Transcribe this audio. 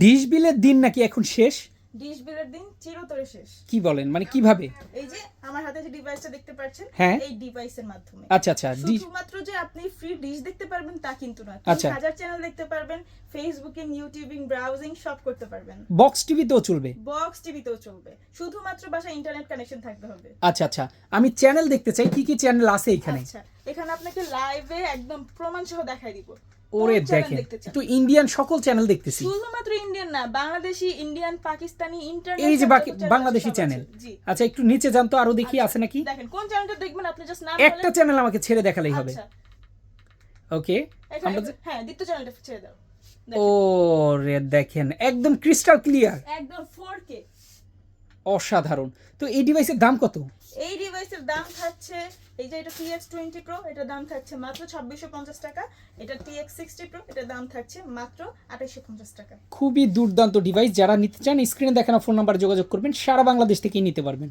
Dish বিলের দিন নাকি এখন শেষ? ডিশ বিলের দিন চিরতরে শেষ। কি বলেন, মানে কিভাবে? এই যে আমার হাতে যে ডিভাইসটা দেখতে পাচ্ছেন, হ্যাঁ। এই ডিভাইসের মাধ্যমে। আচ্ছা আচ্ছা, ডিশ শুধুমাত্র যে আপনি ফ্রি ডিশ দেখতে পারবেন তা কিন্তু না, আচ্ছা। 3000 চ্যানেল দেখতে পারবেন, ফেসবুকিং, ইউটিউবিং, ব্রাউজিং সব করতে পারবেন। বক্স টিভিতেও চলবে? বক্স টিভিতেও চলবে, শুধুমাত্র বাসায় ইন্টারনেট কানেকশন থাকতে হবে। আচ্ছা আচ্ছা, আমি চ্যানেল দেখতে চাই, কি কি চ্যানেল আছে এখানে? আচ্ছা, এখানে আপনাকে লাইভে একদম প্রমাণ সহ দেখাই দিব। ওরে কোন চ্যানেল দেখেন, দেখতে চান? তো ইন্ডিয়ান সকল চ্যানেল দেখতেছি। শুধুমাত্র ইন্ডিয়ান না, বাংলাদেশি, ইন্ডিয়ান, পাকিস্তানি, ইন্টারনেট, এই যে বাংলাদেশি চ্যানেল। জি। আচ্ছা, একটু নিচে যান তো, আরো দেখি আছে নাকি। দেখেন কোন চ্যানেলটা দেখবেন, আপনি জাস্ট নাম একটা চ্যানেল আমাকে ছেড়ে দেখালেই হবে। আচ্ছা, ওকে, এখানে হ্যাঁ, দ্বিতীয় চ্যানেলটা ছেড়ে দাও। ও রে দেখেন, একদম ক্রিস্টাল ক্লিয়ার, একদম 4K। অসাধারণ। তো এই ডিভাইসের দাম কত? এই ডিভাইসের দাম থাকছে, এই যে এটা TX20 Pro, এটার দাম থাকছে মাত্র 2650 টাকা। এটা TX60 Pro, এটার দাম থাকছে মাত্র 2850 টাকা। খুবই দুর্দান্ত ডিভাইস। যারা নিতে চান স্ক্রিনে দেখানো ফোন নাম্বার যোগাযোগ করবেন, সারা বাংলাদেশ থেকেই নিতে পারবেন।